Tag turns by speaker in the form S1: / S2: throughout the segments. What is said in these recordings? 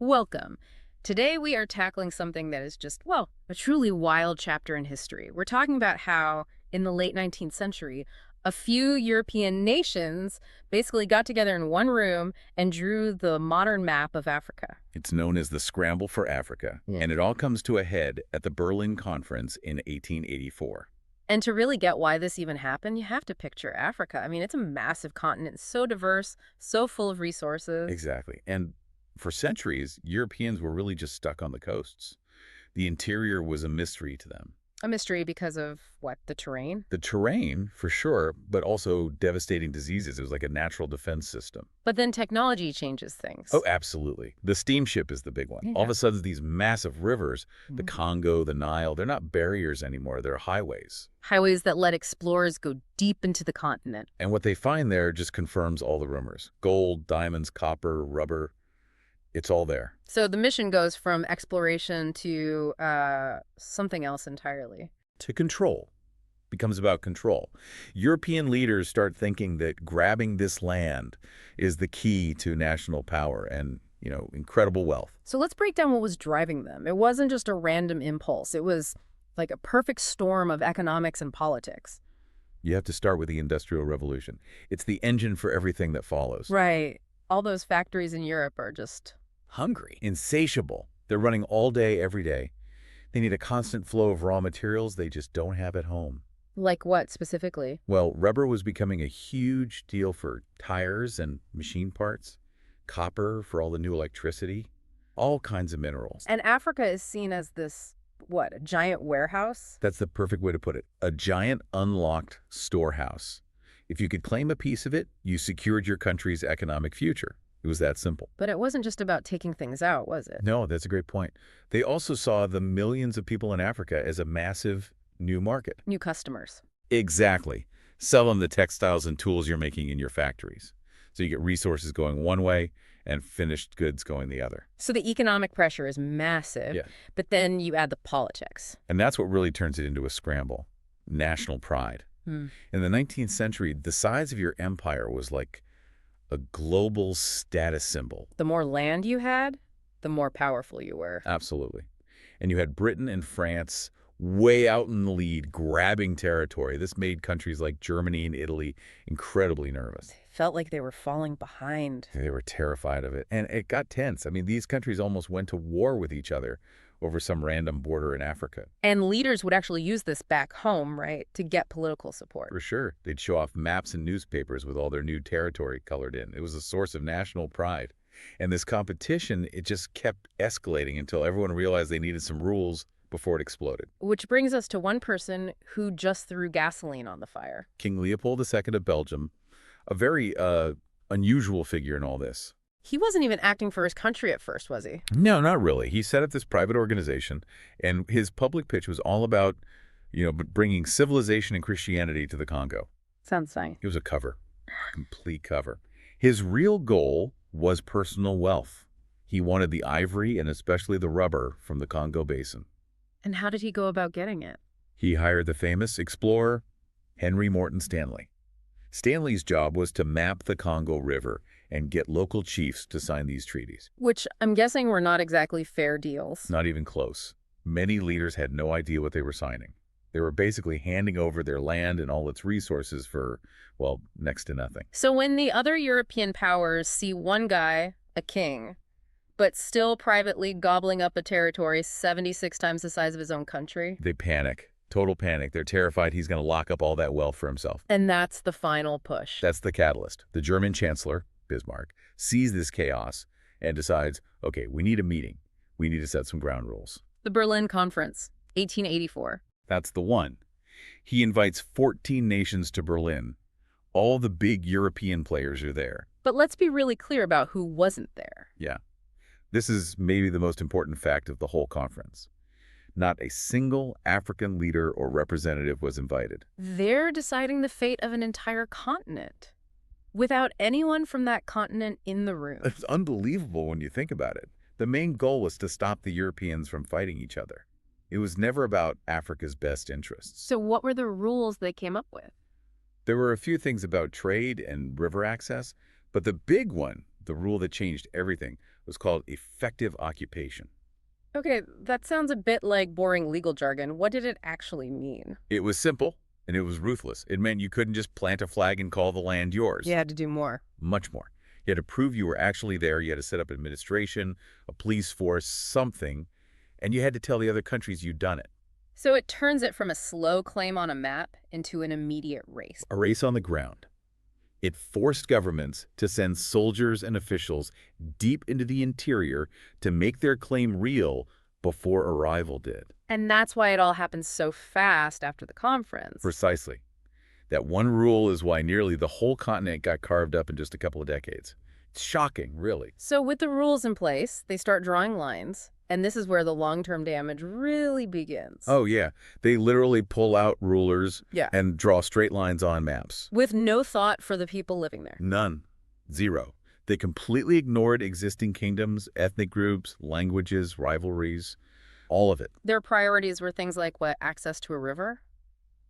S1: Welcome. Today we are tackling something that is just, well, a truly wild chapter in history. We're talking about how, in the late 19th century, a few European nations basically got together in one room and drew the modern map of Africa.
S2: It's known as the Scramble for Africa, and it all comes to a head at the Berlin Conference in 1884.
S1: And to really get why this even happened, you have to picture Africa. I mean, it's a massive continent, so diverse, so full of resources.
S2: Exactly. And for centuries, Europeans were really just stuck on the coasts. The interior was a mystery to them.
S1: A mystery because of, what, the terrain?
S2: The terrain, for sure, but also devastating diseases. It was like a natural defense system.
S1: But then technology changes things.
S2: Oh, absolutely. The steamship is the big one. All of a sudden, these massive rivers, the Congo, the Nile, they're not barriers anymore. They're highways.
S1: Highways that let explorers go deep into the continent.
S2: And what they find there just confirms all the rumors. Gold, diamonds, copper, rubber. It's all there.
S1: So the mission goes from exploration to something else entirely.
S2: To control. Becomes about control. European leaders start thinking that grabbing this land is the key to national power and, incredible wealth.
S1: So let's break down what was driving them. It wasn't just a random impulse. It was like a perfect storm of economics and politics.
S2: You have to start with the Industrial Revolution. It's the engine for everything that follows.
S1: Right. All those factories in Europe are just
S2: hungry, insatiable. They're running all day, every day. They need a constant flow of raw materials they just don't have at home.
S1: like what specifically?
S2: Well, rubber was becoming a huge deal for tires and machine parts, copper for all the new electricity, all kinds of minerals.
S1: And Africa is seen as this, what, a giant warehouse?
S2: That's the perfect way to put it. A giant unlocked storehouse. If you could claim a piece of it, you secured your country's economic future. It was that simple.
S1: But it wasn't just about taking things out, was it?
S2: No, that's a great point. They also saw the millions of people in Africa as a massive new market.
S1: New customers.
S2: Exactly. Sell them the textiles and tools you're making in your factories. So you get resources going one way and finished goods going the other.
S1: So the economic pressure is massive,
S2: Yeah.
S1: but then you add the politics.
S2: And that's what really turns it into a scramble. National pride. In the 19th century, the size of your empire was like a global status symbol.
S1: The more land you had, the more powerful you were.
S2: Absolutely. And you had Britain and France way out in the lead, grabbing territory. This made countries like Germany and Italy incredibly nervous.
S1: Felt like they were falling behind.
S2: They were terrified of it. And it got tense. I mean, these countries almost went to war with each other over some random border in Africa.
S1: And leaders would actually use this back home, right, to get political support.
S2: For sure. They'd show off maps and newspapers with all their new territory colored in. It was a source of national pride. And this competition, it just kept escalating until everyone realized they needed some rules before it exploded.
S1: Which brings us to one person who just threw gasoline on the fire.
S2: King Leopold II of Belgium, a very unusual figure in all this.
S1: He wasn't even acting for his country at first, was he?
S2: No, not really. He set up this private organization, and his public pitch was all about, bringing civilization and Christianity to the Congo.
S1: Sounds nice.
S2: It was a cover, complete cover. His real goal was personal wealth. He wanted the ivory and especially the rubber from the Congo Basin.
S1: And how did he go about getting it?
S2: He hired the famous explorer Henry Morton Stanley. Stanley's job was to map the Congo River and get local chiefs to sign these treaties.
S1: Which I'm guessing were not exactly fair deals.
S2: Not even close. Many leaders had no idea what they were signing. They were basically handing over their land and all its resources for, well, next to nothing.
S1: So when the other European powers see one guy, a king, but still privately gobbling up a territory 76 times the size of his own country.
S2: They panic. Total panic. They're terrified he's going to lock up all that wealth for himself.
S1: And that's the final push.
S2: That's the catalyst. The German Chancellor, Bismarck, sees this chaos and decides, okay, we need a meeting. We need to set some ground rules.
S1: The Berlin Conference, 1884.
S2: That's the one. He invites 14 nations to Berlin. All the big European players are there.
S1: But let's be really clear about who wasn't there.
S2: Yeah. This is maybe the most important fact of the whole conference. Not a single African leader or representative was invited.
S1: They're deciding the fate of an entire continent without anyone from that continent in the room.
S2: It's unbelievable when you think about it. The main goal was to stop the Europeans from fighting each other. It was never about Africa's best interests.
S1: So what were the rules they came up with?
S2: There were a few things about trade and river access, but the big one, The rule that changed everything was called effective occupation.
S1: Okay, that sounds a bit like boring legal jargon. What did it actually mean?
S2: It was simple, and it was ruthless. It meant you couldn't just plant a flag and call the land
S1: You
S2: yours.
S1: had to do more.
S2: Much more. You had to prove you were actually there. You had to set up administration, a police force, something, and you had to tell the other countries you'd done it.
S1: So it turns it from a slow claim on a map into an immediate race.
S2: A race on the ground. It forced governments to send soldiers and officials deep into the interior to make their claim real before arrival did.
S1: And that's why it all happened so fast after the conference.
S2: Precisely. That one rule is why nearly the whole continent got carved up in just a couple of decades. It's shocking, really.
S1: So with the rules in place, they start drawing lines, and this is where the long-term damage really begins.
S2: Oh, yeah. They literally pull out rulers
S1: Yeah.
S2: and draw straight lines on maps.
S1: With no thought for the people living there.
S2: None. Zero. They completely ignored existing kingdoms, ethnic groups, languages, rivalries, all of it.
S1: Their priorities were things like, what, access to a river?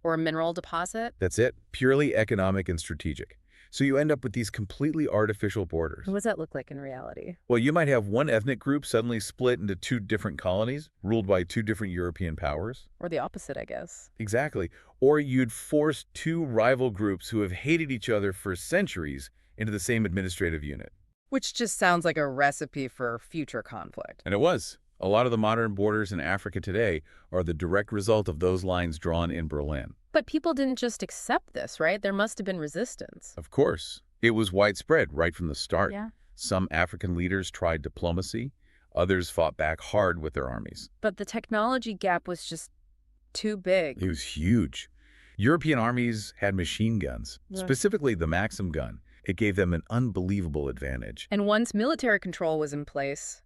S1: Or a mineral deposit?
S2: That's it. Purely economic and strategic. So you end up with these completely artificial borders.
S1: What does that look like in reality?
S2: Well, you might have one ethnic group suddenly split into two different colonies, ruled by two different European powers.
S1: Or the opposite, I guess.
S2: Exactly. Or you'd force two rival groups who have hated each other for centuries into the same administrative unit.
S1: Which just sounds like a recipe for future conflict.
S2: And it was. A lot of the modern borders in Africa today are the direct result of those lines drawn in Berlin.
S1: But people didn't just accept this, right? There must have been resistance.
S2: Of course. It was widespread right from the start.
S1: Yeah.
S2: Some African leaders tried diplomacy. Others fought back hard with their armies.
S1: But the technology gap was just too big.
S2: It was huge. European armies had machine guns,
S1: Yeah.
S2: specifically the Maxim gun. It gave them an unbelievable advantage.
S1: And once military control was in place,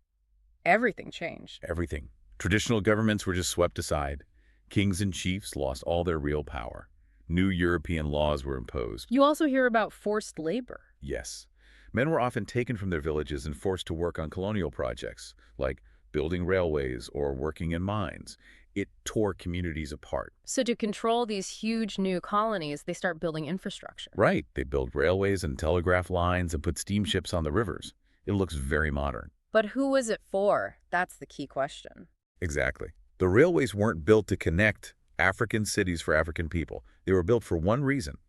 S1: everything changed.
S2: Everything. Traditional governments were just swept aside. Kings and chiefs lost all their real power. New European laws were imposed.
S1: You also hear about forced labor.
S2: Yes. Men were often taken from their villages and forced to work on colonial projects, like building railways or working in mines. It tore communities apart.
S1: So to control these huge new colonies, they start building infrastructure.
S2: Right. They built railways and telegraph lines and put steamships on the rivers. It looks very modern.
S1: But who was it for? That's the key question.
S2: Exactly. The railways weren't built to connect African cities for African people. They were built for one reason: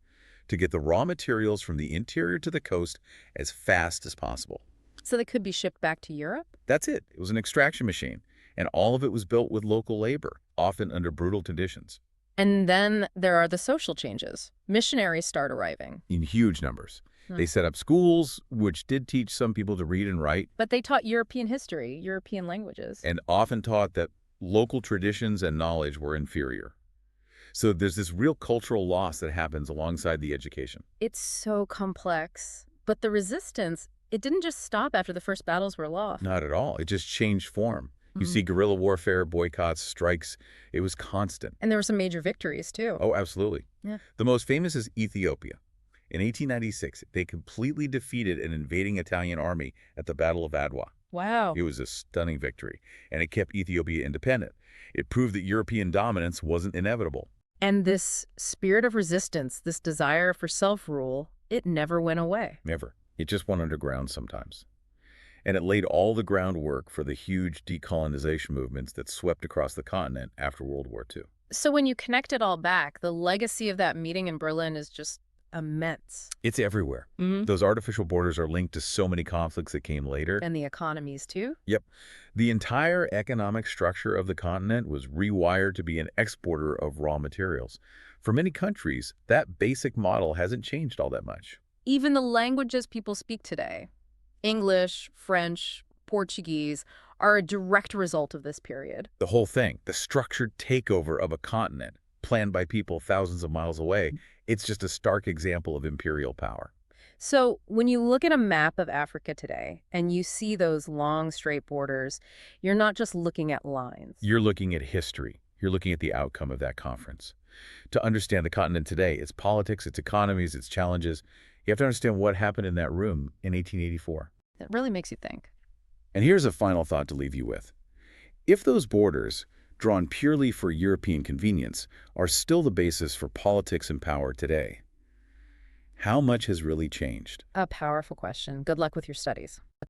S2: to get the raw materials from the interior to the coast as fast as possible.
S1: So they could be shipped back to Europe?
S2: That's it. It was an extraction machine, and all of it was built with local labor, often under brutal conditions.
S1: And then there are the social changes. Missionaries start arriving.
S2: In huge numbers. They set up schools, which did teach some people to read and write,
S1: But they taught European history, European languages.
S2: and often taught that local traditions and knowledge were inferior. So there's this real cultural loss that happens alongside the education.
S1: It's so complex. But the resistance, it didn't just stop after the first battles were lost.
S2: Not at all. It just changed form. You
S1: Mhm.
S2: see guerrilla warfare, boycotts, strikes. It was constant.
S1: And there were some major victories, too.
S2: Oh, absolutely.
S1: Yeah.
S2: The most famous is Ethiopia. In 1896, they completely defeated an invading Italian army at the Battle of Adwa.
S1: Wow.
S2: It was a stunning victory, and it kept Ethiopia independent. It proved that European dominance wasn't inevitable.
S1: And this spirit of resistance, this desire for self-rule, it never went away.
S2: Never. It just went underground sometimes. And it laid all the groundwork for the huge decolonization movements that swept across the continent after World War II.
S1: So when you connect it all back, the legacy of that meeting in Berlin is just immense.
S2: It's everywhere.
S1: Mm-hmm.
S2: Those artificial borders are linked to so many conflicts that came later.
S1: And the economies, too.
S2: Yep. The entire economic structure of the continent was rewired to be an exporter of raw materials. For many countries, that basic model hasn't changed all that much.
S1: Even the languages people speak today, English, French, Portuguese, are a direct result of this period.
S2: The whole thing, the structured takeover of a continent, planned by people thousands of miles away, it's just a stark example of imperial power.
S1: So when you look at a map of Africa today and you see those long, straight borders, you're not just looking at lines.
S2: You're looking at history. You're looking at the outcome of that conference. To understand the continent today, its politics, its economies, its challenges, you have to understand what happened in that room in 1884.
S1: It really makes you think.
S2: And here's a final thought to leave you with. If those borders, drawn purely for European convenience, are still the basis for politics and power today, How much has really changed?
S1: A powerful question. Good luck with your studies.